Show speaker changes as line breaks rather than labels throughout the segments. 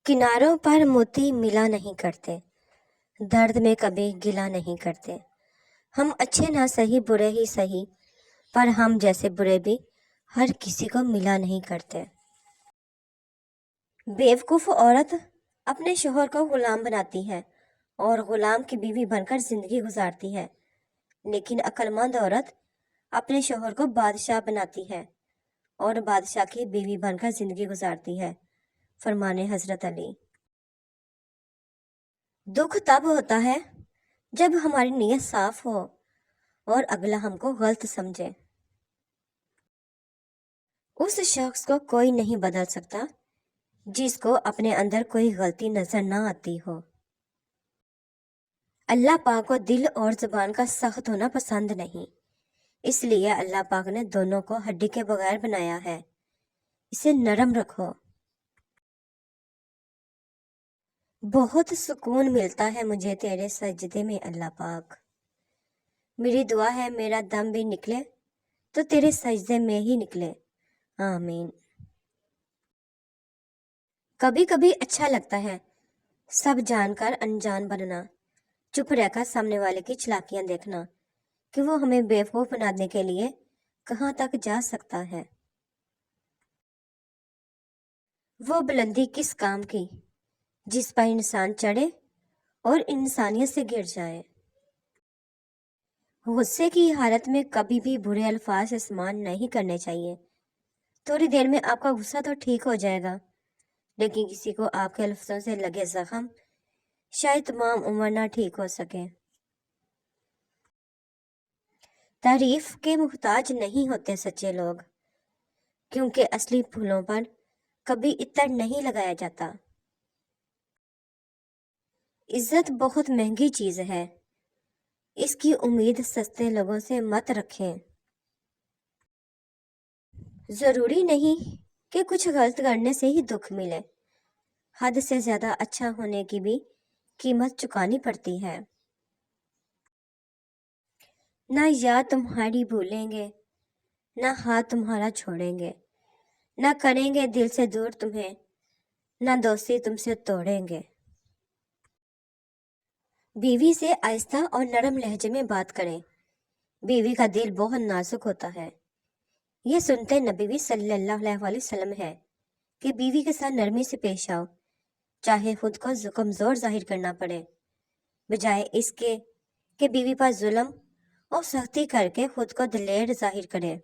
किनारों पर मोती मिला नहीं करते, दर्द में कभी गिला नहीं करते। हम अच्छे ना सही बुरे ही सही, पर हम जैसे बुरे भी हर किसी को मिला नहीं करते। बेवकूफ़ औरत अपने शोहर को गुलाम बनाती है और गुलाम की बीवी बनकर जिंदगी गुजारती है, लेकिन अक्लमंद औरत अपने शोहर को बादशाह बनाती है और बादशाह की बीवी बनकर जिंदगी गुजारती है। फरमाने हजरत अली। दुख तब होता है जब हमारी नीयत साफ हो और अगला हमको गलत समझे। उस शख्स को कोई नहीं बदल सकता जिसको अपने अंदर कोई गलती नजर ना आती हो। अल्लाह पाक को दिल और जुबान का सख्त होना पसंद नहीं, इसलिए अल्लाह पाक ने दोनों को हड्डी के बगैर बनाया है। इसे नरम रखो। बहुत सुकून मिलता है मुझे तेरे सजदे में अल्लाह पाक। मेरी दुआ है मेरा दम भी निकले तो तेरे सजदे में ही निकले, आमीन। कभी कभी अच्छा लगता है सब जानकर अनजान बनना, चुप रहकर सामने वाले की चालाकियां देखना कि वो हमें बेवकूफ बनाने के लिए कहाँ तक जा सकता है। वो बुलंदी किस काम की जिस पर इंसान चढ़े और इंसानियत से गिर जाए। गुस्से की हालत में कभी भी बुरे अल्फाज इस्तेमाल नहीं करने चाहिए। थोड़ी देर में आपका गुस्सा तो ठीक हो जाएगा, लेकिन किसी को आपके अल्फाजों से लगे जख्म शायद तमाम उम्र ना ठीक हो सके। तारीफ के मुहताज नहीं होते सच्चे लोग, क्योंकि असली फूलों पर कभी इत्र नहीं लगाया जाता। इज्जत बहुत महंगी चीज है, इसकी उम्मीद सस्ते लोगों से मत रखें। जरूरी नहीं कि कुछ गलत करने से ही दुख मिले, हद से ज्यादा अच्छा होने की भी कीमत चुकानी पड़ती है। ना याद तुम्हारी भूलेंगे, ना हाथ तुम्हारा छोड़ेंगे, ना करेंगे दिल से दूर तुम्हें, ना दोस्ती तुमसे तोड़ेंगे। बीवी से आहिस्ता और नरम लहजे में बात करें। बीवी का दिल बहुत नाजुक होता है। ये सुनते नबी भी सल्लल्लाहु अलैहि वसल्लम है कि बीवी के साथ नरमी से पेश आओ, चाहे खुद को कमजोर जाहिर करना पड़े, बजाय इसके कि बीवी पर जुल्म और सख्ती करके खुद को दिलेर जाहिर करे।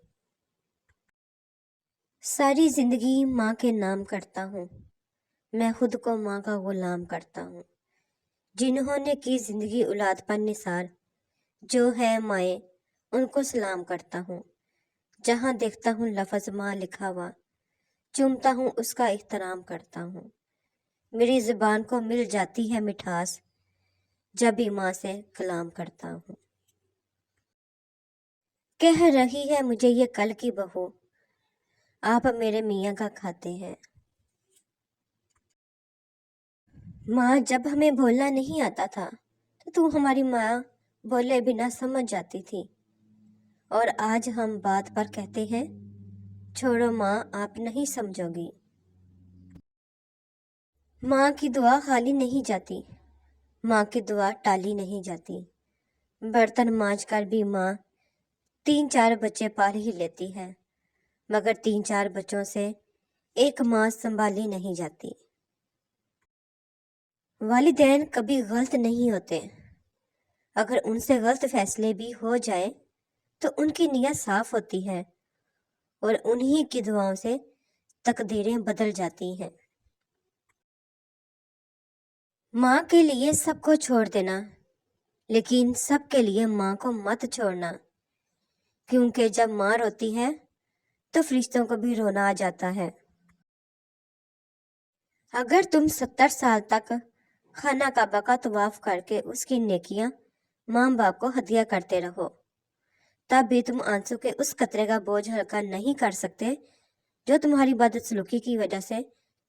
सारी जिंदगी माँ के नाम करता हूँ, मैं खुद को माँ का गुलाम करता हूँ। जिन्होंने की जिंदगी औलाद पर निसार, जो है माए उनको सलाम करता हूँ। जहाँ देखता हूँ लफ्ज माँ लिखा हुआ, चूमता हूँ उसका एहतराम करता हूँ। मेरी जुबान को मिल जाती है मिठास जब भी माँ से कलाम करता हूँ। कह रही है मुझे ये कल की बहू, आप मेरे मियाँ का खाते हैं। माँ जब हमें बोलना नहीं आता था तो तू हमारी माँ बोले बिना समझ जाती थी, और आज हम बात पर कहते हैं छोड़ो माँ आप नहीं समझोगी। माँ की दुआ खाली नहीं जाती, माँ की दुआ टाली नहीं जाती। बर्तन मांज कर भी माँ 3-4 बच्चे पाल ही लेती है, मगर 3-4 बच्चों से एक माँ संभाली नहीं जाती। वालिदैन कभी गलत नहीं होते, अगर उनसे गलत फैसले भी हो जाए तो उनकी नीयत साफ होती है और उन्हीं की दुआओं से तकदीरें बदल जाती हैं। माँ के लिए सबको छोड़ देना, लेकिन सबके लिए माँ को मत छोड़ना, क्योंकि जब माँ रोती है तो फरिश्तों को भी रोना आ जाता है। अगर तुम 70 साल तक खाना काबा का तवाफ करके उसकी नेकियां माँ बाप को हदिया करते रहो, तब भी तुम आंसू के उस कतरे का बोझ हल्का नहीं कर सकते जो तुम्हारी बदसलूकी की वजह से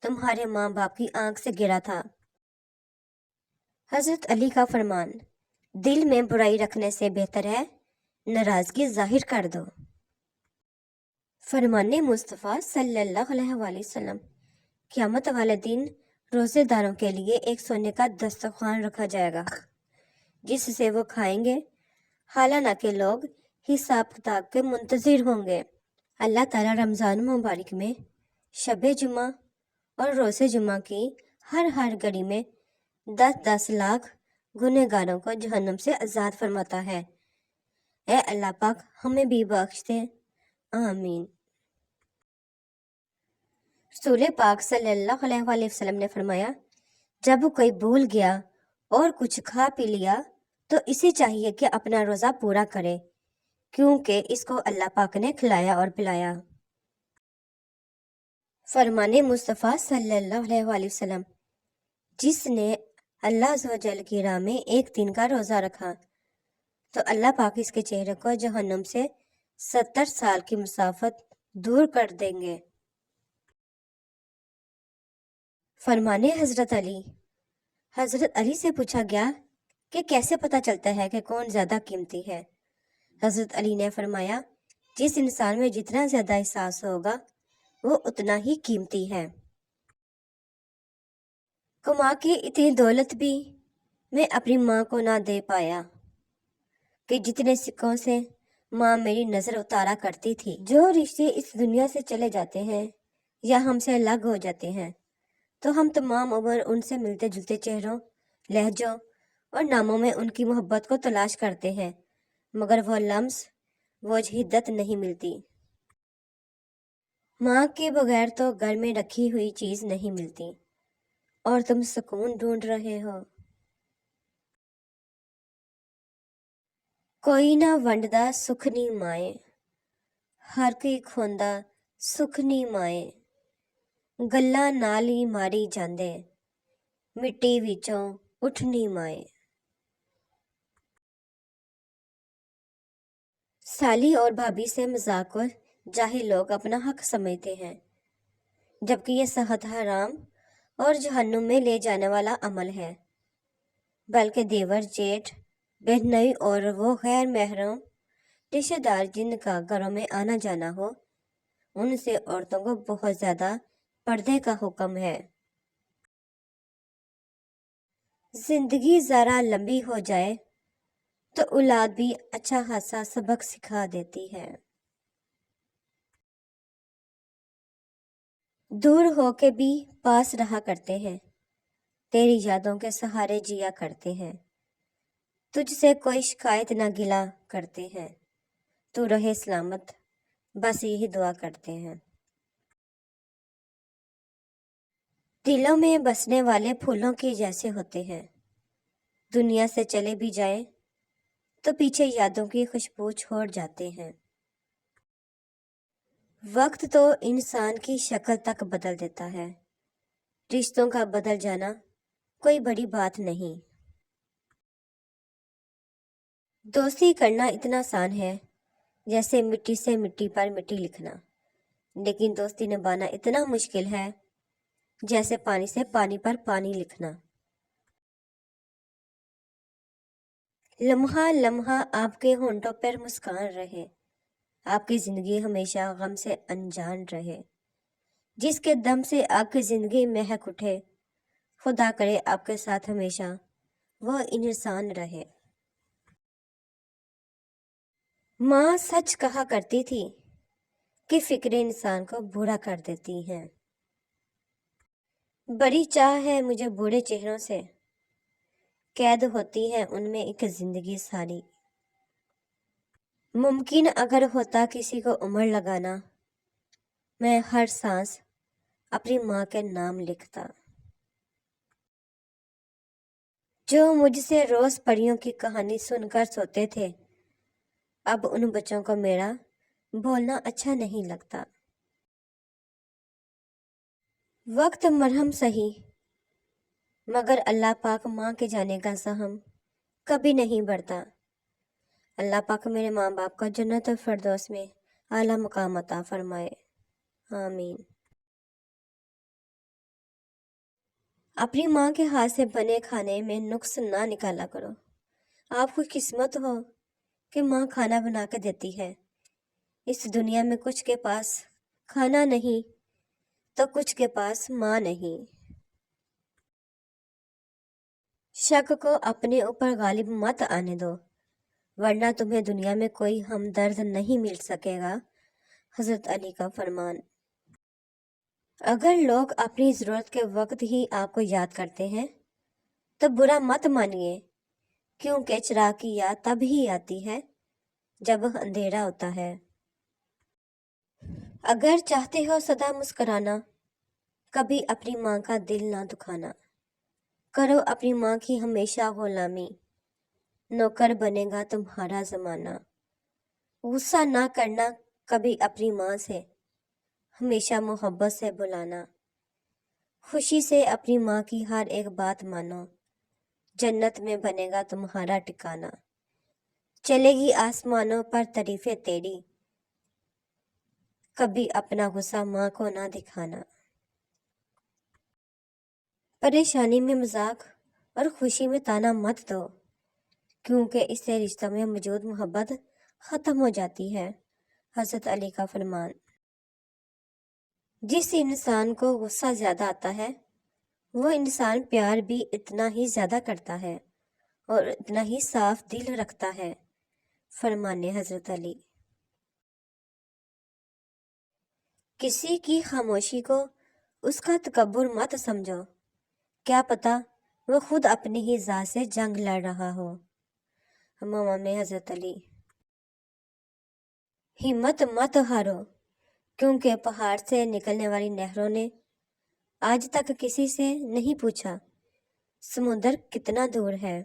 तुम्हारे माँ बाप की आंख से गिरा था। हजरत अली का फरमान, दिल में बुराई रखने से बेहतर है नाराजगी जाहिर कर दो। फरमाने मुस्तफ़ा सल्लल्लाहु अलैहि वसल्लम, क़यामत वाले दिन روزے داروں کے لیے ایک سونے کا دسترخوان رکھا جائے گا جس سے وہ کھائیں گے، حالانکہ لوگ حساب کتاب کے منتظر ہوں گے۔ اللہ تعالیٰ رمضان مبارک میں شب جمعہ اور روز جمعہ کی ہر گھڑی میں 10 لاکھ گنہگاروں کو جہنم سے آزاد فرماتا ہے۔ اے اللہ پاک ہمیں بھی بخش دے، آمین۔ رسول پاک صلی اللہ علیہ وآلہ وسلم نے فرمایا، جب کوئی بھول گیا اور کچھ کھا پی لیا تو اسے چاہیے کہ اپنا روزہ پورا کرے، کیونکہ اس کو اللہ پاک نے کھلایا اور پلایا۔ فرمان مصطفیٰ صلی اللہ علیہ وآلہ وسلم، جس نے اللہ عز و جل کی راہ میں ایک دن کا روزہ رکھا تو اللہ پاک اس کے چہرے کو جہنم سے 70 سال کی مسافت دور کر دیں گے۔ فرمانے حضرت علی سے پوچھا گیا کہ کیسے پتہ چلتا ہے کہ کون زیادہ قیمتی ہے؟ حضرت علی نے فرمایا، جس انسان میں جتنا زیادہ احساس ہوگا وہ اتنا ہی قیمتی ہے۔ کما کی اتنی دولت بھی میں اپنی ماں کو نہ دے پایا کہ جتنے سکوں سے ماں میری نظر اتارا کرتی تھی۔ جو رشتے اس دنیا سے چلے جاتے ہیں یا ہم سے الگ ہو جاتے ہیں تو ہم تمام عمر ان سے ملتے جلتے چہروں، لہجوں اور ناموں میں ان کی محبت کو تلاش کرتے ہیں، مگر وہ لمس، وہ جہدت نہیں ملتی۔ ماں کے بغیر تو گھر میں رکھی ہوئی چیز نہیں ملتی، اور تم سکون ڈھونڈ رہے ہو۔ کوئی نہ ونڈدا سکھنی مائے، ہر کوئی کھوندا سکھنی مائے، گلا نال ہی ماری جاندے، مٹی وچوں اٹھنی مائے۔ سالی اور بھابھی سے مذاق کو جاہل لوگ اپنا حق سمجھتے ہیں، جبکہ یہ سخت حرام اور جہنم میں لے جانے والا عمل ہے۔ بلکہ دیور، جیٹھ، بہنوئی اور وہ غیر محرم رشتہ دار جن کا گھروں میں آنا جانا ہو، ان سے عورتوں کو بہت زیادہ پردے کا حکم ہے۔ زندگی ذرا لمبی ہو جائے تو اولاد بھی اچھا خاصا سبق سکھا دیتی ہے۔ دور ہو کے بھی پاس رہا کرتے ہیں، تیری یادوں کے سہارے جیا کرتے ہیں، تجھ سے کوئی شکایت نہ گلا کرتے ہیں، تو رہے سلامت، بس یہی دعا کرتے ہیں۔ دلوں میں بسنے والے پھولوں کے جیسے ہوتے ہیں، دنیا سے چلے بھی جائیں تو پیچھے یادوں کی خوشبو چھوڑ جاتے ہیں۔ وقت تو انسان کی شکل تک بدل دیتا ہے، رشتوں کا بدل جانا کوئی بڑی بات نہیں۔ دوستی کرنا اتنا آسان ہے جیسے مٹی سے مٹی پر مٹی لکھنا، لیکن دوستی نبھانا اتنا مشکل ہے جیسے پانی سے پانی پر پانی لکھنا۔ لمحہ لمحہ آپ کے ہونٹوں پر مسکان رہے، آپ کی زندگی ہمیشہ غم سے انجان رہے، جس کے دم سے آپ کی زندگی مہک اٹھے، خدا کرے آپ کے ساتھ ہمیشہ وہ انسان رہے۔ ماں سچ کہا کرتی تھی کہ فکریں انسان کو بوڑھا کر دیتی ہیں۔ بڑی چاہ ہے مجھے بوڑھے چہروں سے، قید ہوتی ہے ان میں ایک زندگی ساری۔ ممکن اگر ہوتا کسی کو عمر لگانا، میں ہر سانس اپنی ماں کے نام لکھتا۔ جو مجھ سے روز پریوں کی کہانی سن کر سوتے تھے، اب ان بچوں کو میرا بولنا اچھا نہیں لگتا۔ وقت مرہم سہی، مگر اللہ پاک ماں کے جانے کا زخم کبھی نہیں بڑھتا۔ اللہ پاک میرے ماں باپ کو جنت الفردوس میں اعلیٰ مقام عطا فرمائے، آمین۔ اپنی ماں کے ہاتھ سے بنے کھانے میں نقص نہ نکالا کرو۔ آپ خوش قسمت ہو کہ ماں کھانا بنا کے دیتی ہے۔ اس دنیا میں کچھ کے پاس کھانا نہیں تو کچھ کے پاس ماں نہیں۔ शक को अपने ऊपर गालिब मत आने दो, वरना तुम्हें दुनिया में कोई हमदर्द नहीं मिल सकेगा। हजरत अली का फरमान। अगर लोग अपनी ज़रूरत के वक्त ही आपको याद करते हैं तो बुरा मत मानिए, क्योंकि चिराग की याद तब ही आती है जब अंधेरा होता है। अगर चाहते हो सदा मुस्कुराना, कभी अपनी माँ का दिल ना दुखाना। करो अपनी माँ की हमेशा गुलामी, नौकर बनेगा तुम्हारा ज़माना। गुस्सा ना करना कभी अपनी माँ से, हमेशा मोहब्बत से बुलाना। खुशी से अपनी माँ की हर एक बात मानो, जन्नत में बनेगा तुम्हारा ठिकाना। चलेगी आसमानों पर तारीफें तेरी, कभी अपना गुस्सा माँ को ना दिखाना। परेशानी में मजाक और खुशी में ताना मत दो, क्योंकि इससे रिश्तों में मौजूद मोहब्बत ख़त्म हो जाती है। हज़रत अली का फरमान। जिस इंसान को गुस्सा ज़्यादा आता है, वो इंसान प्यार भी इतना ही ज़्यादा करता है और इतना ही साफ दिल रखता है। फरमाने हज़रत अली। किसी की खामोशी को उसका तकब्बुर मत समझो, क्या पता वो खुद अपनी ही ज़ात से जंग लड़ रहा हो। इमाम हज़रत अली। हिम्मत मत हारो, क्योंकि पहाड़ से निकलने वाली नहरों ने आज तक किसी से नहीं पूछा समुंदर कितना दूर है।